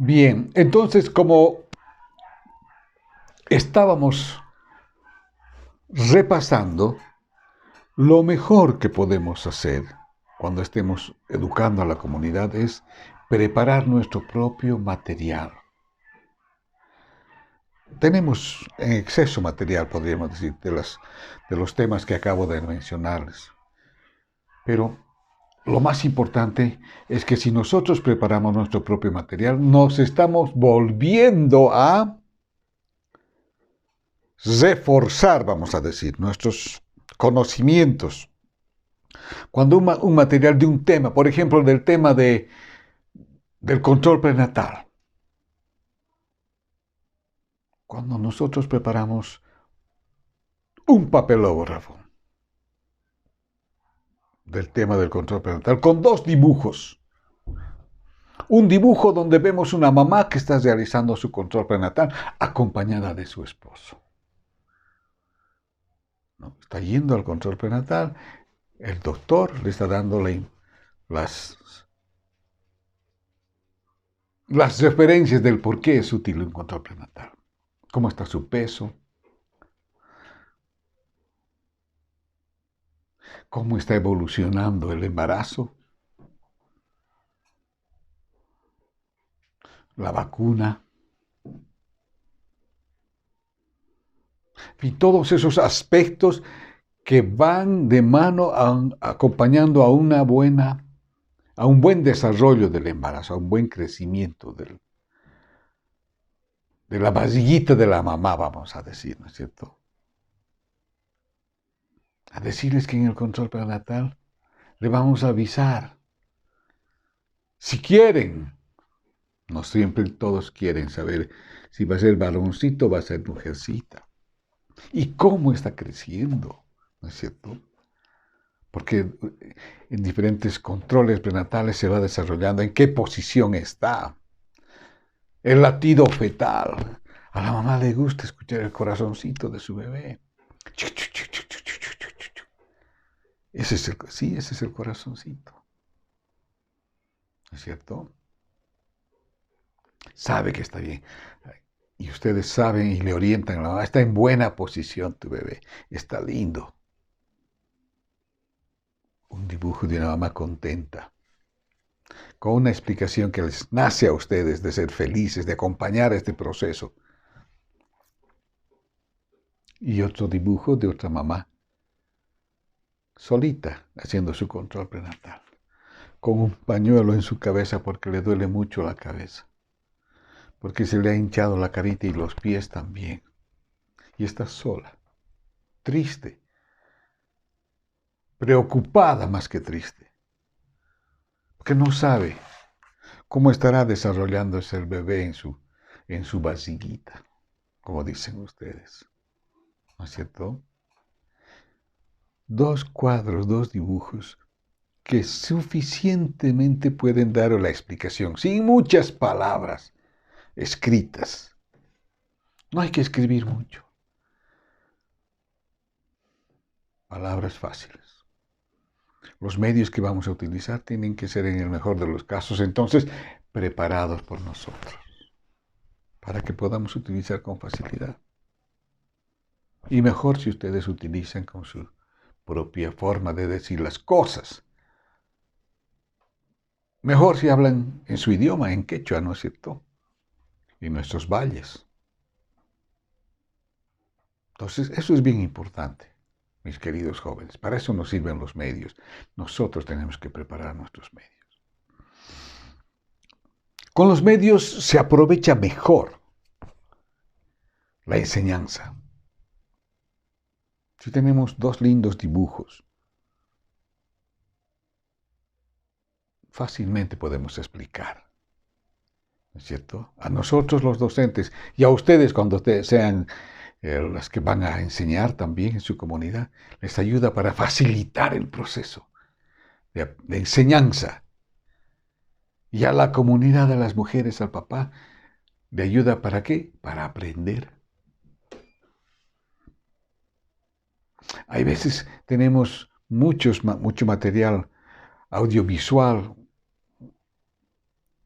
Bien, entonces como estábamos repasando, lo mejor que podemos hacer cuando estemos educando a la comunidad es preparar nuestro propio material. Tenemos en exceso material, podríamos decir, de los temas que acabo de mencionarles. Pero lo más importante es que si nosotros preparamos nuestro propio material, nos estamos volviendo a reforzar, vamos a decir, nuestros conocimientos. Cuando un material de un tema, por ejemplo, del tema del control prenatal, cuando nosotros preparamos un papelógrafo del tema del control prenatal con dos dibujos, un dibujo donde vemos una mamá que está realizando su control prenatal acompañada de su esposo, ¿no? Está yendo al control prenatal, el doctor le está dando las, las referencias del por qué es útil un control prenatal. Cómo está su peso, cómo está evolucionando el embarazo, la vacuna, y todos esos aspectos que van de mano acompañando a un buen desarrollo del embarazo, a un buen crecimiento de la barriguita de la mamá, vamos a decir, ¿no es cierto? A decirles que en el control prenatal le vamos a avisar. Si quieren, no siempre todos quieren saber si va a ser varoncito o va a ser mujercita. Y cómo está creciendo, ¿no es cierto? Porque en diferentes controles prenatales se va desarrollando en qué posición está. El latido fetal. A la mamá le gusta escuchar el corazoncito de su bebé. Ese es el corazoncito. ¿No es cierto? Sabe que está bien. Y ustedes saben y le orientan a la mamá. Está en buena posición tu bebé. Está lindo. Un dibujo de una mamá contenta, con una explicación que les nace a ustedes de ser felices, de acompañar este proceso. Y otro dibujo de otra mamá, solita, haciendo su control prenatal, con un pañuelo en su cabeza porque le duele mucho la cabeza, porque se le ha hinchado la carita y los pies también. Y está sola, triste, preocupada más que triste, porque no sabe cómo estará desarrollándose el bebé en su barriguita, como dicen ustedes. ¿No es cierto? Dos cuadros, dos dibujos que suficientemente pueden dar la explicación, sin muchas palabras escritas. No hay que escribir mucho. Palabras fáciles. Los medios que vamos a utilizar tienen que ser, en el mejor de los casos, entonces, preparados por nosotros, para que podamos utilizar con facilidad. Y mejor si ustedes utilizan con su propia forma de decir las cosas. Mejor si hablan en su idioma, en quechua, ¿no es cierto? En nuestros valles. Entonces, eso es bien importante, mis queridos jóvenes. Para eso nos sirven los medios. Nosotros tenemos que preparar nuestros medios. Con los medios se aprovecha mejor la enseñanza. Si tenemos dos lindos dibujos, fácilmente podemos explicar, ¿no es cierto? A nosotros los docentes y a ustedes cuando sean las que van a enseñar también en su comunidad, les ayuda para facilitar el proceso de enseñanza. Y a la comunidad de las mujeres, al papá, ¿le ayuda para qué? Para aprender. Hay veces tenemos mucho material audiovisual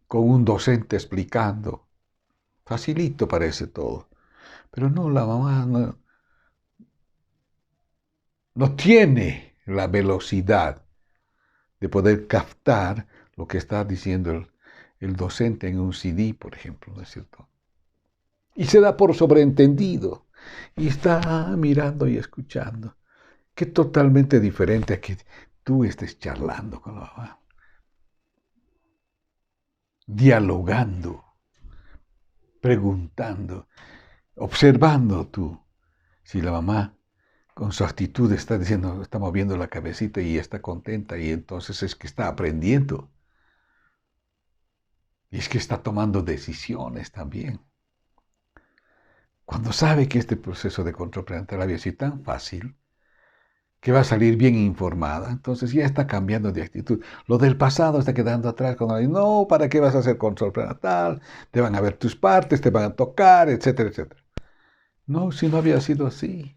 con un docente explicando. Facilito parece todo. Pero no, la mamá no tiene la velocidad de poder captar lo que está diciendo el docente en un CD, por ejemplo, ¿no es cierto? Y se da por sobreentendido y está mirando y escuchando, que es totalmente diferente a que tú estés charlando con la mamá, dialogando, preguntando, observando tú. Si la mamá con su actitud está diciendo, está moviendo la cabecita y está contenta y entonces es que está aprendiendo. Y es que está tomando decisiones también. Cuando sabe que este proceso de control prenatal había sido tan fácil, que va a salir bien informada, entonces ya está cambiando de actitud. Lo del pasado está quedando atrás cuando dice, no, ¿para qué vas a hacer control prenatal? Te van a ver tus partes, te van a tocar, etcétera, etcétera. No, si no había sido así.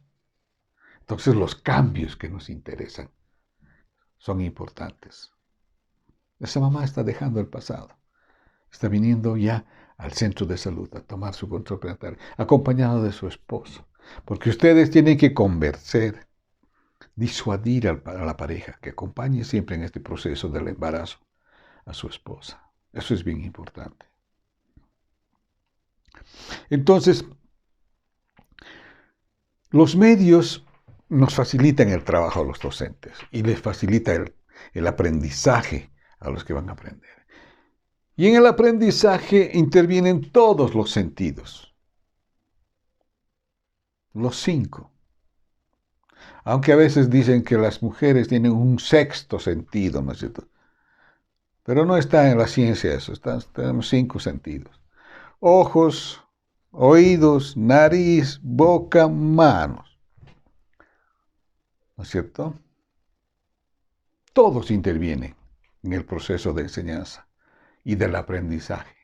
Entonces los cambios que nos interesan son importantes. Esa mamá está dejando el pasado. Está viniendo ya al centro de salud a tomar su control prenatal, acompañado de su esposo. Porque ustedes tienen que convencer, disuadir a la pareja, que acompañe siempre en este proceso del embarazo a su esposa. Eso es bien importante. Entonces, los medios nos facilitan el trabajo a los docentes y les facilita el aprendizaje a los que van a aprender. Y en el aprendizaje intervienen todos los sentidos, los 5. Aunque a veces dicen que las mujeres tienen un sexto sentido, ¿no es cierto? Pero no está en la ciencia eso, tenemos 5 sentidos. Ojos, oídos, nariz, boca, manos. ¿No es cierto? Todos intervienen en el proceso de enseñanza y del aprendizaje.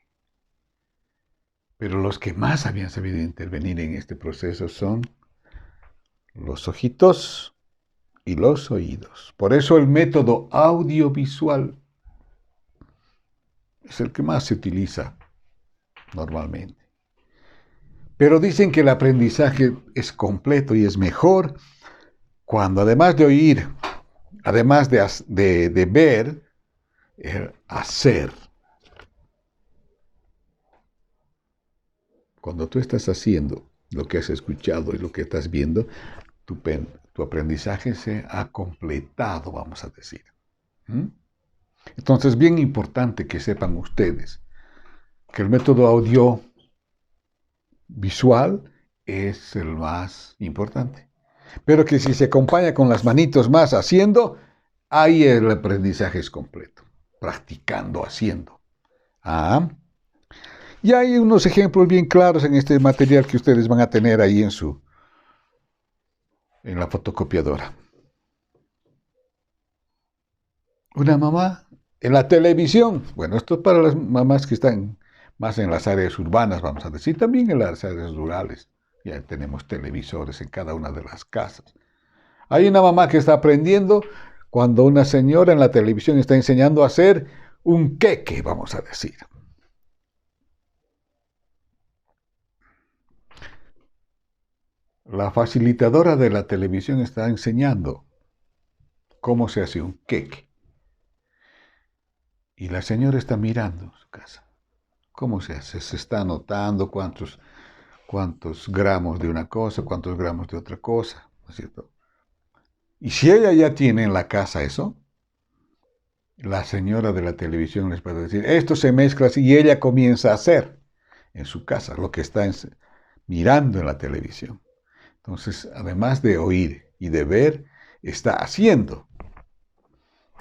Pero los que más habían sabido intervenir en este proceso son los ojitos y los oídos. Por eso el método audiovisual es el que más se utiliza normalmente. Pero dicen que el aprendizaje es completo y es mejor cuando además de oír, además de ver, hacer. Cuando tú estás haciendo lo que has escuchado y lo que estás viendo, tu aprendizaje se ha completado, vamos a decir. ¿Mm? Entonces, es bien importante que sepan ustedes que el método audiovisual es el más importante. Pero que si se acompaña con las manitos más haciendo, ahí el aprendizaje es completo. Practicando, haciendo. Ah. Y hay unos ejemplos bien claros en este material que ustedes van a tener ahí en la fotocopiadora. Una mamá en la televisión. Bueno, esto es para las mamás que están más en las áreas urbanas, vamos a decir, también en las áreas rurales. Ya tenemos televisores en cada una de las casas. Hay una mamá que está aprendiendo cuando una señora en la televisión está enseñando a hacer un queque, vamos a decir. La facilitadora de la televisión está enseñando cómo se hace un queque. Y la señora está mirando su casa. ¿Cómo se hace? Se está anotando cuántos gramos de una cosa, cuántos gramos de otra cosa, ¿no es cierto? Y si ella ya tiene en la casa eso, la señora de la televisión les puede decir, esto se mezcla así, y ella comienza a hacer en su casa lo que está mirando en la televisión. Entonces, además de oír y de ver, está haciendo.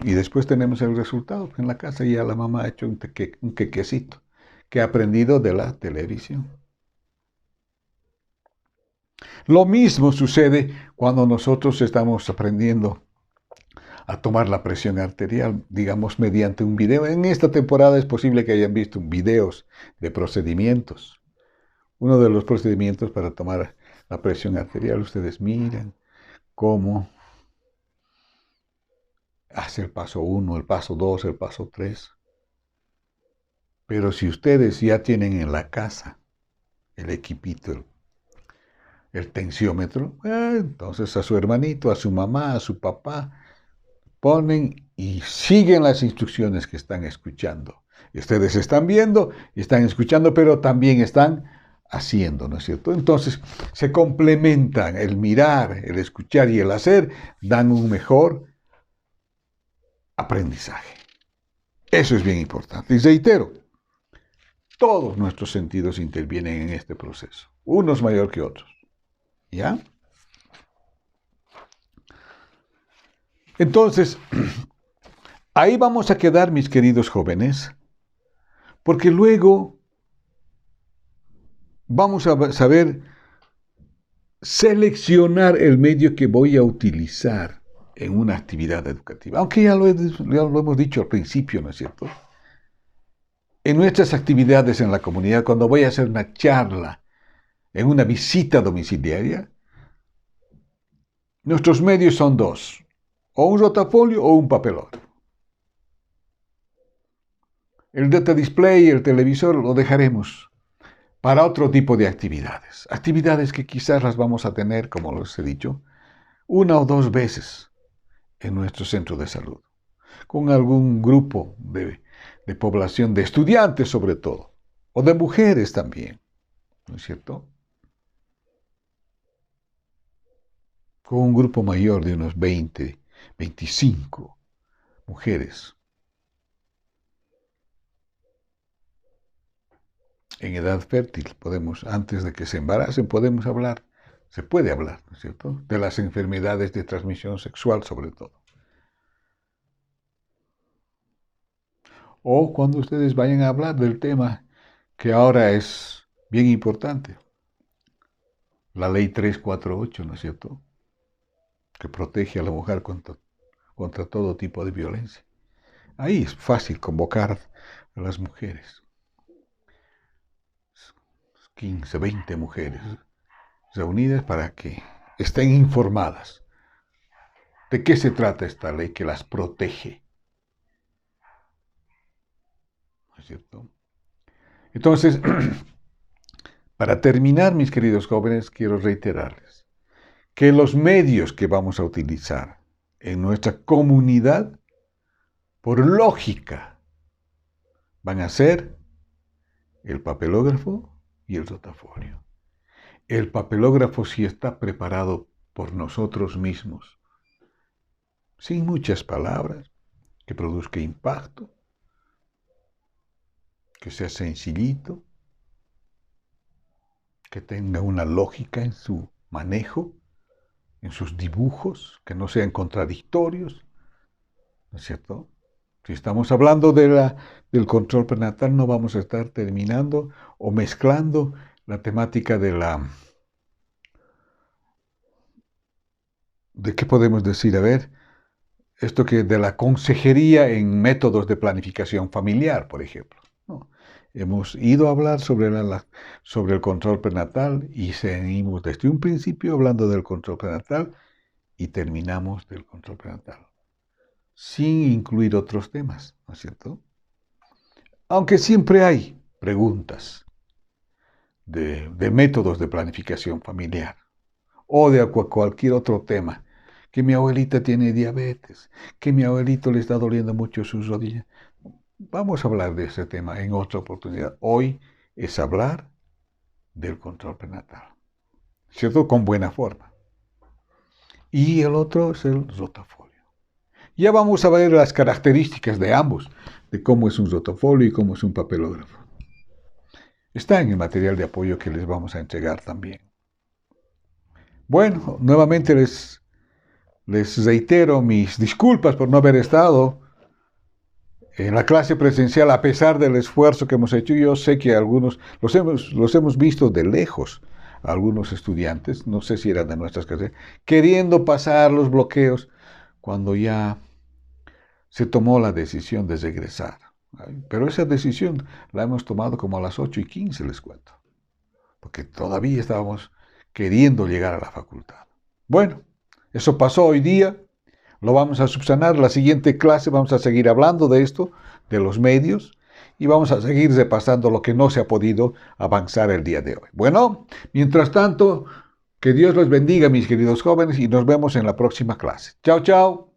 Y después tenemos el resultado. En la casa ya la mamá ha hecho un quequecito que ha aprendido de la televisión. Lo mismo sucede cuando nosotros estamos aprendiendo a tomar la presión arterial, digamos, mediante un video. En esta temporada es posible que hayan visto videos de procedimientos. Uno de los procedimientos para tomar la presión arterial, ustedes miran cómo hace el paso 1, el paso 2, el paso 3. Pero si ustedes ya tienen en la casa el equipito, el tensiómetro, entonces a su hermanito, a su mamá, a su papá, ponen y siguen las instrucciones que están escuchando. Y ustedes están viendo y están escuchando, pero también están haciendo, ¿no es cierto? Entonces se complementan el mirar, el escuchar y el hacer, dan un mejor aprendizaje. Eso es bien importante. Y reitero, todos nuestros sentidos intervienen en este proceso, unos mayor que otros. ¿Ya? Entonces, ahí vamos a quedar, mis queridos jóvenes, porque luego vamos a saber seleccionar el medio que voy a utilizar en una actividad educativa. Aunque ya lo hemos dicho al principio, ¿no es cierto? En nuestras actividades en la comunidad, cuando voy a hacer una charla, en una visita domiciliaria, nuestros medios son dos, o un rotafolio o un papelógrafo. El data display, el televisor, lo dejaremos para otro tipo de actividades. Actividades que quizás las vamos a tener, como les he dicho, una o dos veces en nuestro centro de salud, con algún grupo de población, de estudiantes sobre todo, o de mujeres también, ¿no es cierto? Con un grupo mayor de unos 20, 25 mujeres. En edad fértil, antes de que se embaracen, podemos hablar, se puede hablar, ¿no es cierto?, de las enfermedades de transmisión sexual sobre todo. O cuando ustedes vayan a hablar del tema que ahora es bien importante, la ley 348, ¿no es cierto?, que protege a la mujer contra todo tipo de violencia. Ahí es fácil convocar a las mujeres. 15, 20 mujeres reunidas para que estén informadas de qué se trata esta ley que las protege. ¿No es cierto? Entonces, para terminar, mis queridos jóvenes, quiero reiterarles que los medios que vamos a utilizar en nuestra comunidad, por lógica, van a ser el papelógrafo y el rotafolio. El papelógrafo sí está preparado por nosotros mismos, sin muchas palabras, que produzca impacto, que sea sencillito, que tenga una lógica en su manejo, en sus dibujos, que no sean contradictorios, ¿no es cierto? Si estamos hablando del control prenatal, no vamos a estar terminando o mezclando la temática ¿de qué podemos decir? A ver, esto que de la consejería en métodos de planificación familiar, por ejemplo. ¿No? Hemos ido a hablar sobre el control prenatal y seguimos desde un principio hablando del control prenatal y terminamos del control prenatal, sin incluir otros temas, ¿no es cierto? Aunque siempre hay preguntas de métodos de planificación familiar o de cualquier otro tema, que mi abuelita tiene diabetes, que mi abuelito le está doliendo mucho sus rodillas. Vamos a hablar de ese tema en otra oportunidad. Hoy es hablar del control prenatal, ¿cierto? Con buena forma. Y el otro es el rotafolio. Ya vamos a ver las características de ambos, de cómo es un rotafolio y cómo es un papelógrafo. Está en el material de apoyo que les vamos a entregar también. Bueno, nuevamente les reitero mis disculpas por no haber estado en la clase presencial a pesar del esfuerzo que hemos hecho. Yo sé que algunos los hemos visto de lejos, algunos estudiantes, no sé si eran de nuestras clases, queriendo pasar los bloqueos cuando ya se tomó la decisión de regresar. Pero esa decisión la hemos tomado como a las 8:15, les cuento, porque todavía estábamos queriendo llegar a la facultad. Bueno, eso pasó hoy día, lo vamos a subsanar. La siguiente clase vamos a seguir hablando de esto, de los medios, y vamos a seguir repasando lo que no se ha podido avanzar el día de hoy. Bueno, mientras tanto, que Dios los bendiga, mis queridos jóvenes, y nos vemos en la próxima clase. Chao, chao.